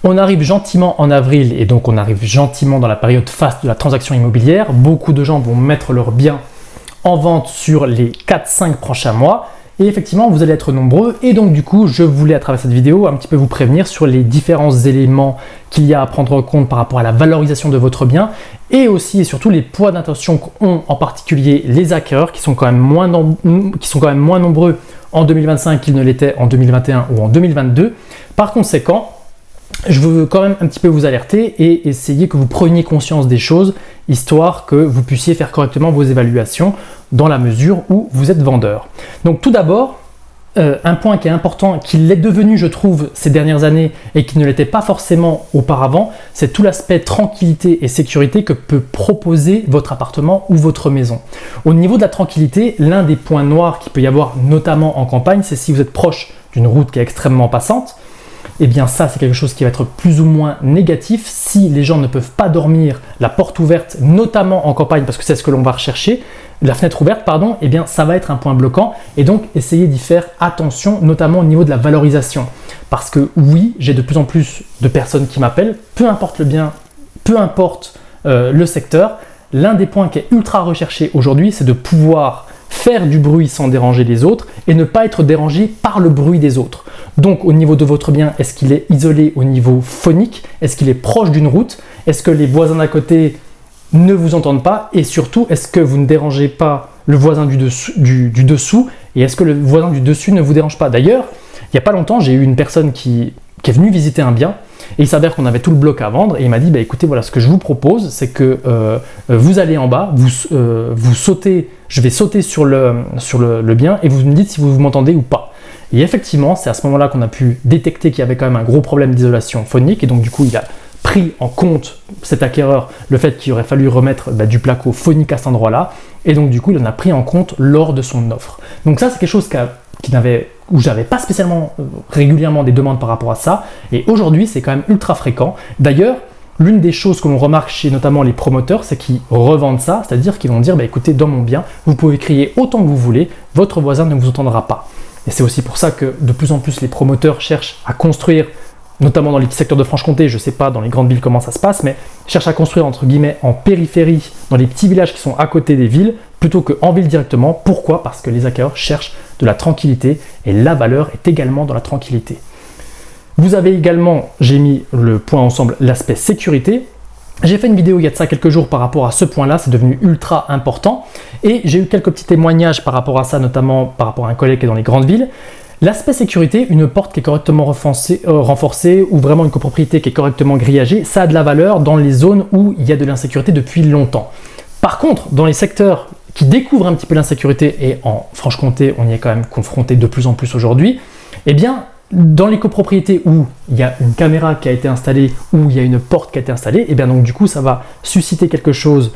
On arrive gentiment en avril et donc on arrive gentiment dans la période faste de la transaction immobilière. Beaucoup de gens vont mettre leurs biens en vente sur les 4-5 prochains mois. Et effectivement, vous allez être nombreux et donc du coup, je voulais à travers cette vidéo un petit peu vous prévenir sur les différents éléments qu'il y a à prendre en compte par rapport à la valorisation de votre bien et aussi et surtout les points d'attention qu'ont en particulier les acquéreurs qui sont quand même moins nombreux en 2025 qu'ils ne l'étaient en 2021 ou en 2022. Par conséquent, je veux quand même un petit peu vous alerter et essayer que vous preniez conscience des choses, histoire que vous puissiez faire correctement vos évaluations dans la mesure où vous êtes vendeur. Donc tout d'abord, un point qui est important, qui l'est devenu je trouve ces dernières années et qui ne l'était pas forcément auparavant, c'est tout l'aspect tranquillité et sécurité que peut proposer votre appartement ou votre maison. Au niveau de la tranquillité, l'un des points noirs qu'il peut y avoir notamment en campagne, c'est si vous êtes proche d'une route qui est extrêmement passante. Eh bien ça, c'est quelque chose qui va être plus ou moins négatif si les gens ne peuvent pas dormir la porte ouverte, notamment en campagne, parce que c'est ce que l'on va rechercher, la fenêtre ouverte, pardon, eh bien ça va être un point bloquant et donc essayez d'y faire attention, notamment au niveau de la valorisation. Parce que oui, j'ai de plus en plus de personnes qui m'appellent, peu importe le bien, peu importe le secteur, l'un des points qui est ultra recherché aujourd'hui, c'est de pouvoir faire du bruit sans déranger les autres et ne pas être dérangé par le bruit des autres. Donc au niveau de votre bien, est-ce qu'il est isolé au niveau phonique? Est-ce qu'il est proche d'une route? Est-ce que les voisins d'à côté ne vous entendent pas? Et surtout, est-ce que vous ne dérangez pas le voisin du dessous? Et est-ce que le voisin du dessus ne vous dérange pas? D'ailleurs, il n'y a pas longtemps, j'ai eu une personne qui est venue visiter un bien et il s'avère qu'on avait tout le bloc à vendre et il m'a dit écoutez, voilà, ce que je vous propose, c'est que vous allez en bas, vous sautez, je vais sauter sur le bien et vous me dites si vous m'entendez ou pas. Et effectivement, c'est à ce moment-là qu'on a pu détecter qu'il y avait quand même un gros problème d'isolation phonique et donc du coup, il a pris en compte, cet acquéreur, le fait qu'il aurait fallu remettre du placo phonique à cet endroit-là et donc du coup, il en a pris en compte lors de son offre. Donc ça, c'est quelque chose où j'avais pas spécialement régulièrement des demandes par rapport à ça et aujourd'hui, c'est quand même ultra fréquent. D'ailleurs, l'une des choses que l'on remarque chez notamment les promoteurs, c'est qu'ils revendent ça, c'est-à-dire qu'ils vont dire écoutez, dans mon bien, vous pouvez crier autant que vous voulez, votre voisin ne vous entendra pas. Et c'est aussi pour ça que de plus en plus les promoteurs cherchent à construire, notamment dans les petits secteurs de Franche-Comté, je ne sais pas dans les grandes villes comment ça se passe, mais cherchent à construire entre guillemets en périphérie, dans les petits villages qui sont à côté des villes, plutôt qu'en ville directement. Pourquoi? Parce que les acquéreurs cherchent de la tranquillité et la valeur est également dans la tranquillité. Vous avez également, j'ai mis le point ensemble, l'aspect sécurité. J'ai fait une vidéo il y a de ça quelques jours par rapport à ce point-là, c'est devenu ultra important et j'ai eu quelques petits témoignages par rapport à ça, notamment par rapport à un collègue qui est dans les grandes villes. L'aspect sécurité, une porte qui est correctement renforcée ou vraiment une copropriété qui est correctement grillagée, ça a de la valeur dans les zones où il y a de l'insécurité depuis longtemps. Par contre, dans les secteurs qui découvrent un petit peu l'insécurité, et en Franche-Comté, on y est quand même confronté de plus en plus aujourd'hui, eh bien, dans les copropriétés où il y a une caméra qui a été installée, où il y a une porte qui a été installée, et bien donc du coup ça va susciter quelque chose,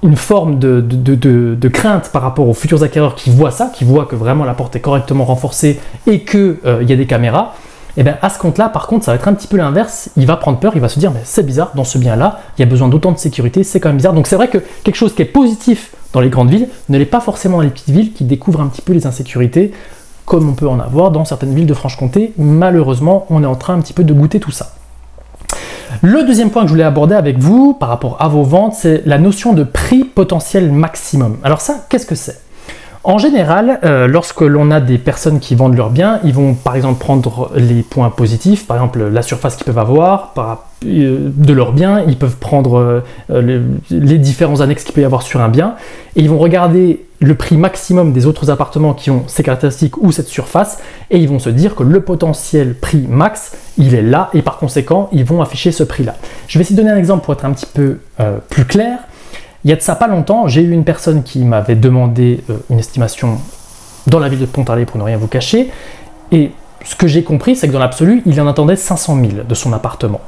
une forme de crainte par rapport aux futurs acquéreurs qui voient ça, qui voient que vraiment la porte est correctement renforcée et qu'il y a des caméras. Et bien à ce compte-là, par contre, ça va être un petit peu l'inverse. Il va prendre peur, il va se dire mais c'est bizarre, dans ce bien-là, il y a besoin d'autant de sécurité, c'est quand même bizarre. Donc c'est vrai que quelque chose qui est positif dans les grandes villes ne l'est pas forcément dans les petites villes qui découvrent un petit peu les insécurités, comme on peut en avoir dans certaines villes de Franche-Comté. Malheureusement, on est en train un petit peu de goûter tout ça. Le deuxième point que je voulais aborder avec vous par rapport à vos ventes, c'est la notion de prix potentiel maximum. Alors ça, qu'est-ce que c'est? En général, lorsque l'on a des personnes qui vendent leurs biens, ils vont par exemple prendre les points positifs, par exemple la surface qu'ils peuvent avoir de leurs biens, ils peuvent prendre les différents annexes qu'il peut y avoir sur un bien, et ils vont regarder le prix maximum des autres appartements qui ont ces caractéristiques ou cette surface, et ils vont se dire que le potentiel prix max, il est là, et par conséquent, ils vont afficher ce prix-là. Je vais essayer de donner un exemple pour être un petit peu plus clair. Il y a de ça pas longtemps, j'ai eu une personne qui m'avait demandé une estimation dans la ville de Pontarlier pour ne rien vous cacher, et ce que j'ai compris, c'est que dans l'absolu, il en attendait 500 000 de son appartement.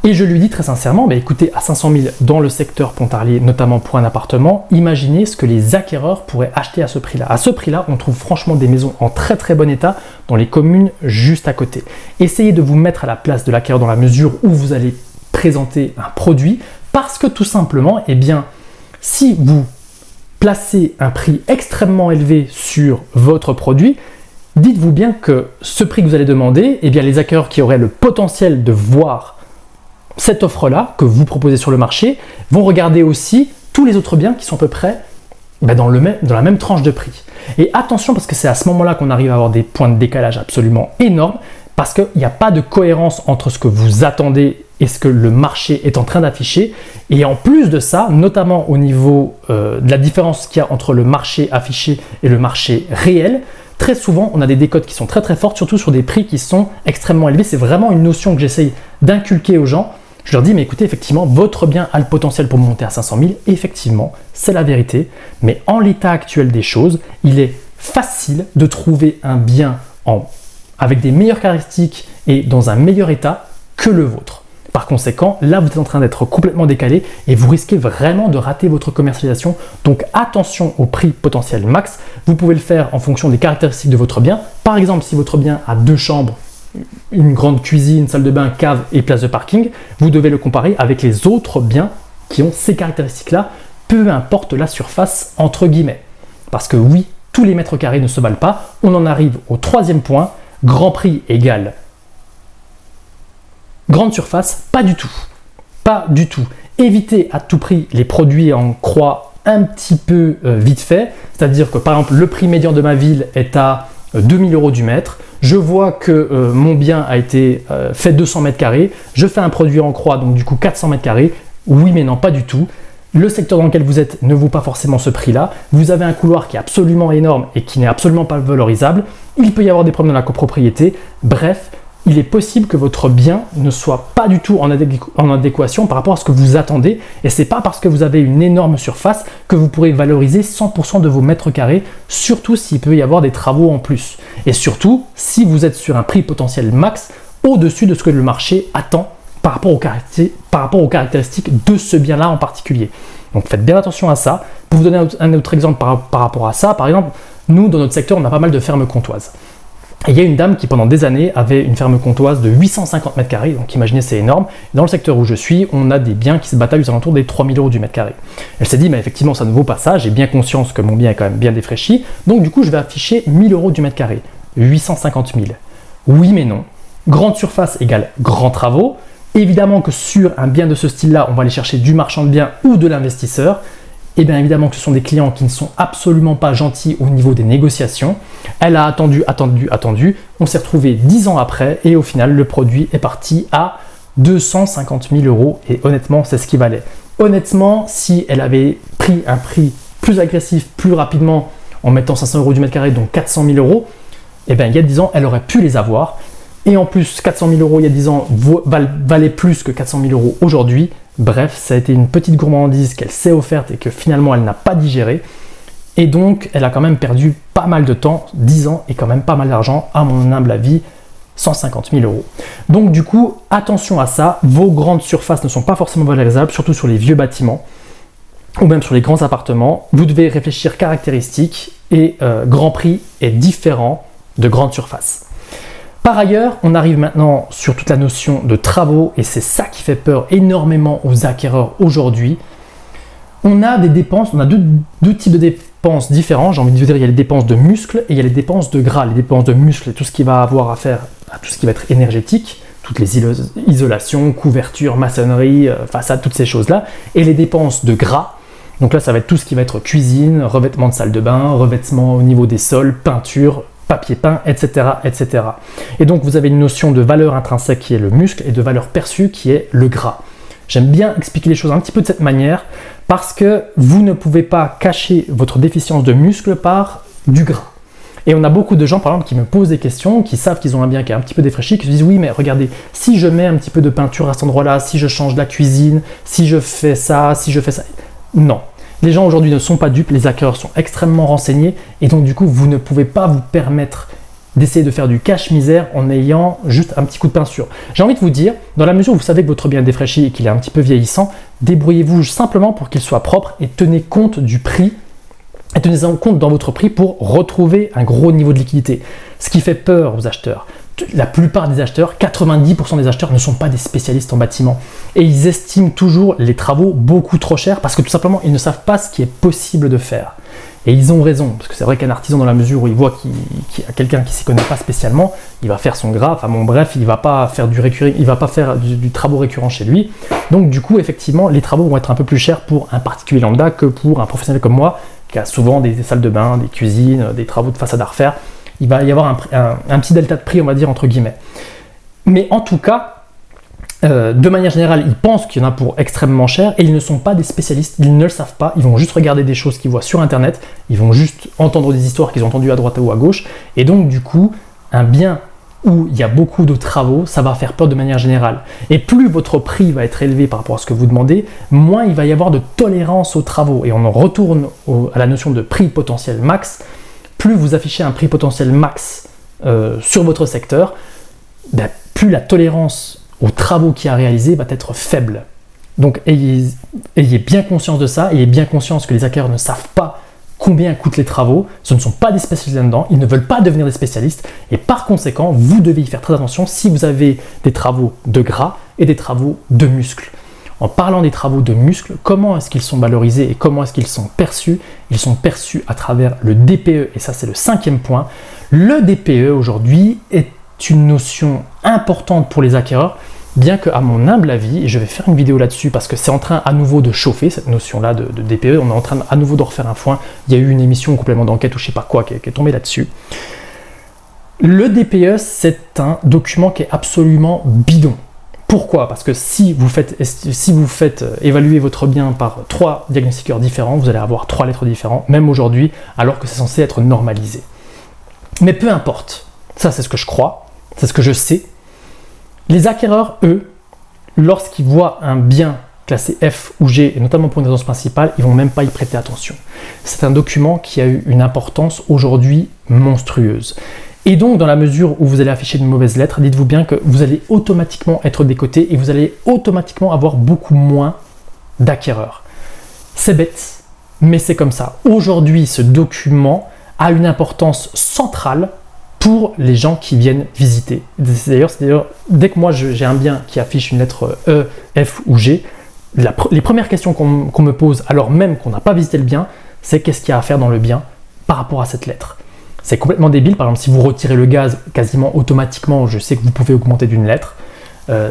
Et je lui dis très sincèrement, écoutez, à 500 000 dans le secteur Pontarlier, notamment pour un appartement, imaginez ce que les acquéreurs pourraient acheter à ce prix-là. À ce prix-là, on trouve franchement des maisons en très très bon état dans les communes juste à côté. Essayez de vous mettre à la place de l'acquéreur dans la mesure où vous allez présenter un produit, parce que tout simplement, si vous placez un prix extrêmement élevé sur votre produit, dites-vous bien que ce prix que vous allez demander, eh bien les acquéreurs qui auraient le potentiel de voir cette offre-là que vous proposez sur le marché vont regarder aussi tous les autres biens qui sont à peu près dans la même tranche de prix. Et attention, parce que c'est à ce moment-là qu'on arrive à avoir des points de décalage absolument énormes, parce qu'il n'y a pas de cohérence entre ce que vous attendez et ce que le marché est en train d'afficher. Et en plus de ça, notamment au niveau de la différence qu'il y a entre le marché affiché et le marché réel, très souvent, on a des décotes qui sont très très fortes, surtout sur des prix qui sont extrêmement élevés. C'est vraiment une notion que j'essaye d'inculquer aux gens. Je leur dis, mais écoutez, effectivement, votre bien a le potentiel pour monter à 500 000. Et effectivement, c'est la vérité. Mais en l'état actuel des choses, il est facile de trouver un bien avec des meilleures caractéristiques et dans un meilleur état que le vôtre. Par conséquent, là, vous êtes en train d'être complètement décalé et vous risquez vraiment de rater votre commercialisation. Donc, attention au prix potentiel max. Vous pouvez le faire en fonction des caractéristiques de votre bien. Par exemple, si votre bien a 2 chambres, une grande cuisine, salle de bain, cave et place de parking, vous devez le comparer avec les autres biens qui ont ces caractéristiques-là, peu importe la surface, entre guillemets. Parce que oui, tous les mètres carrés ne se valent pas. On en arrive au 3e point. Grand prix égale grande surface, pas du tout. Pas du tout. Évitez à tout prix les produits en croix un petit peu vite fait. C'est-à-dire que par exemple, le prix médian de ma ville est à 2000 € du mètre. Je vois que mon bien a été fait 200 mètres carrés. Je fais un produit en croix, donc du coup 400 mètres carrés. Oui, mais non, pas du tout. Le secteur dans lequel vous êtes ne vaut pas forcément ce prix-là. Vous avez un couloir qui est absolument énorme et qui n'est absolument pas valorisable. Il peut y avoir des problèmes dans la copropriété. Bref, il est possible que votre bien ne soit pas du tout en adéquation par rapport à ce que vous attendez. Et ce n'est pas parce que vous avez une énorme surface que vous pourrez valoriser 100% de vos mètres carrés, surtout s'il peut y avoir des travaux en plus. Et surtout, si vous êtes sur un prix potentiel max au-dessus de ce que le marché attend par rapport aux caractéristiques de ce bien-là en particulier. Donc faites bien attention à ça. Pour vous donner un autre exemple par rapport à ça, par exemple, nous, dans notre secteur, on a pas mal de fermes comtoises. Et il y a une dame qui, pendant des années, avait une ferme comtoise de 850 mètres carrés, donc imaginez, c'est énorme. Dans le secteur où je suis, on a des biens qui se bataillent aux alentours des 3000 € du mètre carré. Elle s'est dit, mais effectivement, ça ne vaut pas ça, j'ai bien conscience que mon bien est quand même bien défraîchi, donc du coup, je vais afficher 1000 € du mètre carré. 850 000. Oui, mais non. Grande surface égale grands travaux. Évidemment que sur un bien de ce style-là, on va aller chercher du marchand de biens ou de l'investisseur. Et bien évidemment que ce sont des clients qui ne sont absolument pas gentils au niveau des négociations. Elle a attendu. On s'est retrouvé 10 ans après et au final, le produit est parti à 250 000 € et honnêtement, c'est ce qu'il valait. Honnêtement, si elle avait pris un prix plus agressif, plus rapidement, en mettant 500 € du mètre carré, donc 400 000 €, et bien il y a 10 ans, elle aurait pu les avoir. Et en plus, 400 000 € il y a 10 ans valaient plus que 400 000 € aujourd'hui. Bref, ça a été une petite gourmandise qu'elle s'est offerte et que finalement elle n'a pas digéré. Et donc, elle a quand même perdu pas mal de temps, 10 ans et quand même pas mal d'argent, à mon humble avis, 150 000 €. Donc du coup, attention à ça, vos grandes surfaces ne sont pas forcément valorisables, surtout sur les vieux bâtiments ou même sur les grands appartements. Vous devez réfléchir caractéristiques et grand prix est différent de grande surface. Par ailleurs, on arrive maintenant sur toute la notion de travaux et c'est ça qui fait peur énormément aux acquéreurs aujourd'hui. On a des dépenses, on a deux types de dépenses différents. J'ai envie de vous dire, il y a les dépenses de muscles et il y a les dépenses de gras. Les dépenses de muscles, c'est tout ce qui va avoir à faire à tout ce qui va être énergétique, toutes les isolations, couvertures, maçonnerie, façade, toutes ces choses-là. Et les dépenses de gras, donc là, ça va être tout ce qui va être cuisine, revêtement de salle de bain, revêtement au niveau des sols, peinture, papier peint, etc., etc. Et donc, vous avez une notion de valeur intrinsèque qui est le muscle et de valeur perçue qui est le gras. J'aime bien expliquer les choses un petit peu de cette manière parce que vous ne pouvez pas cacher votre déficience de muscle par du gras. Et on a beaucoup de gens, par exemple, qui me posent des questions, qui savent qu'ils ont un bien qui est un petit peu défraîchi, qui se disent « Oui, mais regardez, si je mets un petit peu de peinture à cet endroit-là, si je change la cuisine, si je fais ça, si je fais ça… » Non. Les gens aujourd'hui ne sont pas dupes, les acquéreurs sont extrêmement renseignés et donc du coup, vous ne pouvez pas vous permettre d'essayer de faire du cache-misère en ayant juste un petit coup de peinture. J'ai envie de vous dire, dans la mesure où vous savez que votre bien est défraîchi et qu'il est un petit peu vieillissant, débrouillez-vous simplement pour qu'il soit propre et tenez compte du prix et tenez en compte dans votre prix pour retrouver un gros niveau de liquidité. Ce qui fait peur aux acheteurs. la plupart des acheteurs, 90% des acheteurs ne sont pas des spécialistes en bâtiment. Et ils estiment toujours les travaux beaucoup trop chers parce que tout simplement, ils ne savent pas ce qui est possible de faire. Et ils ont raison, parce que c'est vrai qu'un artisan, dans la mesure où il voit qu'il y a quelqu'un qui ne s'y connaît pas spécialement, il va faire son gras, enfin bon bref, il ne va pas faire du travaux récurrent chez lui. Donc du coup, effectivement, les travaux vont être un peu plus chers pour un particulier lambda que pour un professionnel comme moi, qui a souvent des salles de bain, des cuisines, des travaux de façade à refaire. Il va y avoir un petit delta de prix, on va dire, entre guillemets. Mais en tout cas, de manière générale, ils pensent qu'il y en a pour extrêmement cher et ils ne sont pas des spécialistes, ils ne le savent pas, ils vont juste regarder des choses qu'ils voient sur internet, ils vont juste entendre des histoires qu'ils ont entendues à droite ou à gauche, et donc du coup, un bien où il y a beaucoup de travaux, ça va faire peur de manière générale. Et plus votre prix va être élevé par rapport à ce que vous demandez, moins il va y avoir de tolérance aux travaux. Et on en retourne à la notion de prix potentiel max. Plus vous affichez un prix potentiel max sur votre secteur, ben, plus la tolérance aux travaux qui a réalisé va être faible. Donc ayez bien conscience de ça, ayez bien conscience que les acquéreurs ne savent pas combien coûtent les travaux, ce ne sont pas des spécialistes là-dedans, ils ne veulent pas devenir des spécialistes et par conséquent, vous devez y faire très attention si vous avez des travaux de gras et des travaux de muscles. En parlant des travaux de muscles, comment est-ce qu'ils sont valorisés et comment est-ce qu'ils sont perçus? Ils sont perçus à travers le DPE et ça c'est le 5e point. Le DPE aujourd'hui est une notion importante pour les acquéreurs, bien que à mon humble avis, et je vais faire une vidéo là-dessus parce que c'est en train à nouveau de chauffer cette notion-là de DPE, on est en train à nouveau de refaire un point, il y a eu une émission complément d'enquête ou je sais pas quoi qui est tombée là-dessus. Le DPE, c'est un document qui est absolument bidon. Pourquoi? Parce que si vous faites évaluer votre bien par 3 diagnostiqueurs différents, vous allez avoir 3 lettres différentes, même aujourd'hui, alors que c'est censé être normalisé. Mais peu importe, ça c'est ce que je crois, c'est ce que je sais. Les acquéreurs, eux, lorsqu'ils voient un bien classé F ou G, et notamment pour une résidence principale, ils ne vont même pas y prêter attention. C'est un document qui a eu une importance aujourd'hui monstrueuse. Et donc, dans la mesure où vous allez afficher une mauvaise lettre, dites-vous bien que vous allez automatiquement être décoté et vous allez automatiquement avoir beaucoup moins d'acquéreurs. C'est bête, mais c'est comme ça. Aujourd'hui, ce document a une importance centrale pour les gens qui viennent visiter. D'ailleurs, dès que moi j'ai un bien qui affiche une lettre E, F ou G, les premières questions qu'on me pose, alors même qu'on n'a pas visité le bien, c'est qu'est-ce qu'il y a à faire dans le bien par rapport à cette lettre. C'est complètement débile. Par exemple, si vous retirez le gaz, quasiment automatiquement, je sais que vous pouvez augmenter d'une lettre.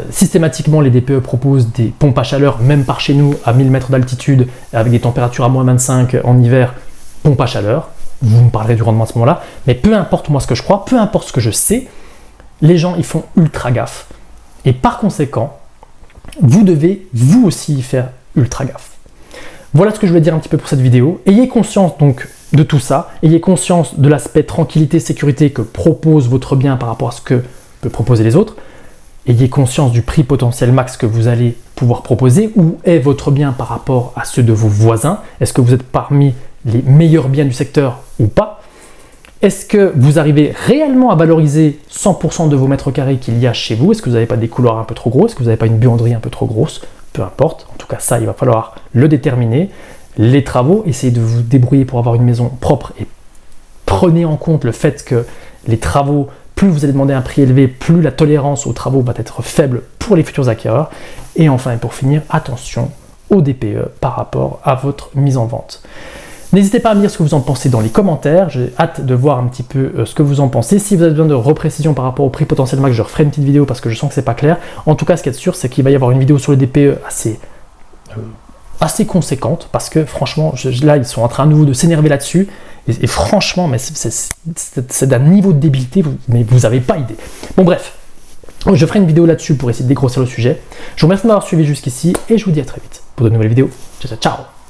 Systématiquement, les DPE proposent des pompes à chaleur, même par chez nous, à 1000 mètres d'altitude, avec des températures à moins 25 en hiver, pompe à chaleur. Vous me parlerez du rendement à ce moment-là, mais peu importe moi ce que je crois, peu importe ce que je sais, les gens ils font ultra gaffe. Et par conséquent, vous devez vous aussi y faire ultra gaffe. Voilà ce que je voulais dire un petit peu pour cette vidéo. Ayez conscience donc de tout ça, ayez conscience de l'aspect tranquillité, sécurité que propose votre bien par rapport à ce que peut proposer les autres. Ayez conscience du prix potentiel max que vous allez pouvoir proposer. Où est votre bien par rapport à ceux de vos voisins? Est-ce que vous êtes parmi les meilleurs biens du secteur ou pas? Est-ce que vous arrivez réellement à valoriser 100% de vos mètres carrés qu'il y a chez vous? Est-ce que vous n'avez pas des couloirs un peu trop gros? Est-ce que vous n'avez pas une buanderie un peu trop grosse? Peu importe, en tout cas ça il va falloir le déterminer. Les travaux, essayez de vous débrouiller pour avoir une maison propre et prenez en compte le fait que les travaux, plus vous allez demander un prix élevé, plus la tolérance aux travaux va être faible pour les futurs acquéreurs. Et enfin et pour finir, attention au DPE par rapport à votre mise en vente. N'hésitez pas à me dire ce que vous en pensez dans les commentaires, j'ai hâte de voir un petit peu ce que vous en pensez. Si vous avez besoin de reprécision par rapport au prix potentiel max, je referai une petite vidéo parce que je sens que c'est pas clair. En tout cas, ce qui est sûr, c'est qu'il va y avoir une vidéo sur le DPE assez conséquente parce que franchement, là, ils sont en train à nouveau de s'énerver là-dessus. Et franchement, mais c'est d'un niveau de débilité, mais vous n'avez pas idée. Bon bref, je ferai une vidéo là-dessus pour essayer de dégrossir le sujet. Je vous remercie de m'avoir suivi jusqu'ici et je vous dis à très vite pour de nouvelles vidéos. Ciao, ciao, ciao.